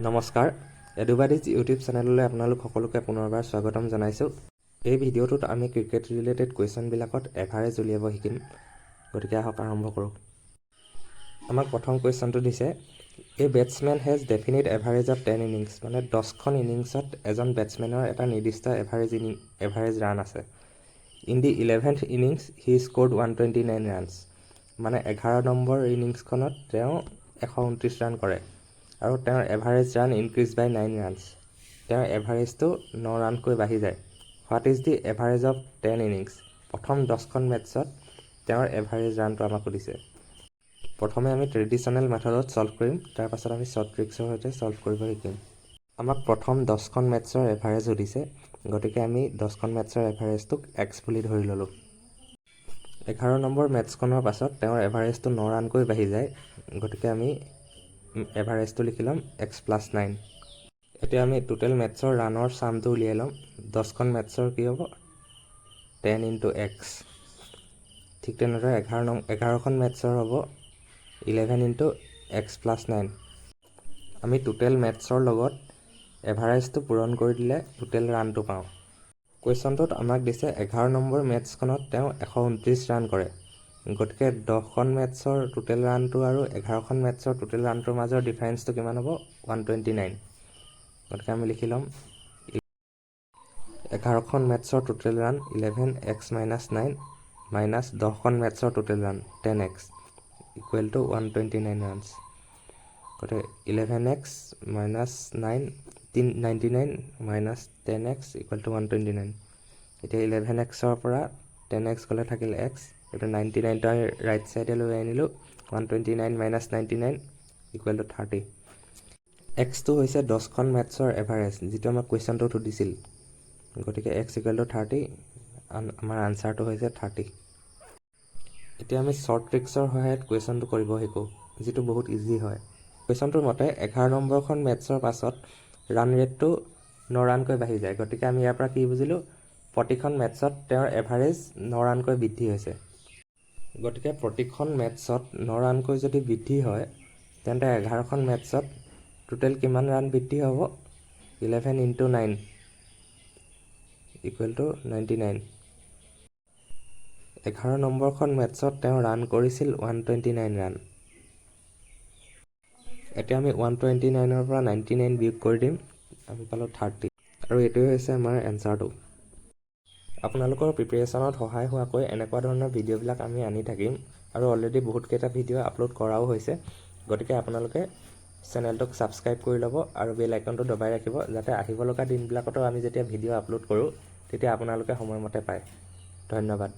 নমস্কাৰ এডুবাডিজ ইউটিউব চেনেললৈ আপোনালোক সকলোকে পুনৰবাৰ স্বাগতম জনাইছোঁ। এই ভিডিঅ'টোত আমি ক্ৰিকেট ৰিলেটেড কুৱেশ্যনবিলাকত এভাৰেজ উলিয়াব শিকিম। গতিকে আহক আৰম্ভ কৰোঁ। আমাক প্ৰথম কুৱেশ্যনটো দিছে a batsman has definite average of 10 innings, মানে 10খন ইনিংছত এজন বেটছমেনৰ এটা নিৰ্দিষ্ট এভাৰেজ ৰান আছে। In the 11th innings he scored 129 runs, মানে 11 নম্বৰ ইনিংছখনত তেওঁ 129 ৰান কৰে আৰু তেওঁৰ এভাৰেজ ৰান ইনক্ৰিজ বাই 9 ৰানছ। তেওঁৰ এভাৰেজটো 9 ৰানকৈ বাঢ়ি যায়। What is the average of 10 innings? প্ৰথম 10খন মেটছত তেওঁৰ এভাৰেজ ৰানটো আমাক সুধিছে। প্ৰথমে আমি ট্ৰেডিশ্যনেল মেথডত ছল্ভ কৰিম, তাৰপাছত আমি শ্বৰ্ট ট্ৰিক্সৰ সৈতে ছল্ভ কৰিব শিকিম। আমাক প্ৰথম 10খন মেটছৰ এভাৰেজ সুধিছে, গতিকে আমি 10খন মেটছৰ এভাৰেজটোক এক্স বুলি ধৰি ল'লোঁ। 11 নম্বৰ মেটছখনৰ পাছত তেওঁৰ এভাৰেজটো 9 ৰানকৈ বাঢ়ি যায়, গতিকে আমি এভাৰেজটো লিখি ল'ম x+9। এতিয়া আমি টোটেল মেটছৰ ৰানৰ চামটো উলিয়াই ল'ম। 10খন মেটছৰ কি হ'ব 10 × x। ঠিক তেনেদৰে 11খন মেটছৰ হ'ব 11 × x+9। আমি টোটেল মেটছৰ লগত এভাৰেজটো পূৰণ কৰি দিলে টোটেল ৰানটো পাওঁ। কুৱেশ্যনটোত আমাক দিছে 11 নম্বৰ মেটছখনত তেওঁ 129 ৰান কৰে, গতিকে 10খন মেটছৰ টোটেল ৰানটো আৰু 11খন মেটছৰ টোটেল ৰানটোৰ মাজৰ ডিফাৰেঞ্চটো কিমান হ'ব 129। গতিকে আমি লিখি ল'ম 11খন মেটছৰ টোটেল ৰান 11x - 9 মাইনাছ 10খন মেটছৰ total run 10x equal to 129 runs. গতিকে 11x - 9 99 minus 10x equal to 129। এতিয়া 11xৰ পৰা 10x গ'লে থাকিল x, এইটো 99টা ৰাইট ছাইডে লৈ আনিলোঁ। 129 মাইনাছ 99 ইকুৱেল টু 30। এক্সটো হৈছে 10খন মেটছৰ এভাৰেজ, যিটো আমাক কুৱেশ্যনটোত সুধিছিল। গতিকে x ইকুৱেল টু 30, আমাৰ আনচাৰটো হৈছে 30। এতিয়া আমি শ্বৰ্ট ট্ৰিক্সৰ সহায়ত কুৱেশ্যনটো কৰিব শিকোঁ, যিটো বহুত ইজি হয়। কুৱেশ্যনটোৰ মতে 11 নম্বৰখন মেটছৰ পাছত ৰান ৰেটটো 9 ৰানকৈ বাঢ়ি যায়, গতিকে আমি ইয়াৰ পৰা কি বুজিলোঁ প্ৰতিখন মেটছত তেওঁৰ এভাৰেজ 9 ৰানকৈ বৃদ্ধি হৈছে। গতিকে প্ৰতিখন মেটছত 9 ৰানকৈ যদি বৃদ্ধি হয়, তেন্তে 11খন মেটছত টোটেল কিমান ৰান বৃদ্ধি হ'ব 11 × 9 ইকুৱেল টু 99। 11 নম্বৰখন মেটছত তেওঁ ৰান কৰিছিল 129 ৰান। এতিয়া আমি 129ৰ পৰা 99 বিয়োগ কৰি দিম, আমি পালোঁ 30, আৰু এইটোৱে হৈছে আমাৰ এনচাৰটো। আপোনালোকৰ প্ৰিপেৰেশ্যনত সহায় হোৱাকৈ এনেকুৱা ধৰণৰ ভিডিঅ'বিলাক আমি আনি থাকিম, আৰু অলৰেডি বহুতকেইটা ভিডিঅ' আপলোড কৰাও হৈছে। গতিকে আপোনালোকে চেনেলটোক ছাবস্ক্ৰাইব কৰি ল'ব আৰু বেল আইকনটো দবাই ৰাখিব, যাতে আহিব লগা দিনবিলাকতো আমি যেতিয়া ভিডিঅ' আপলোড কৰোঁ তেতিয়া আপোনালোকে সময়মতে পায়। ধন্যবাদ।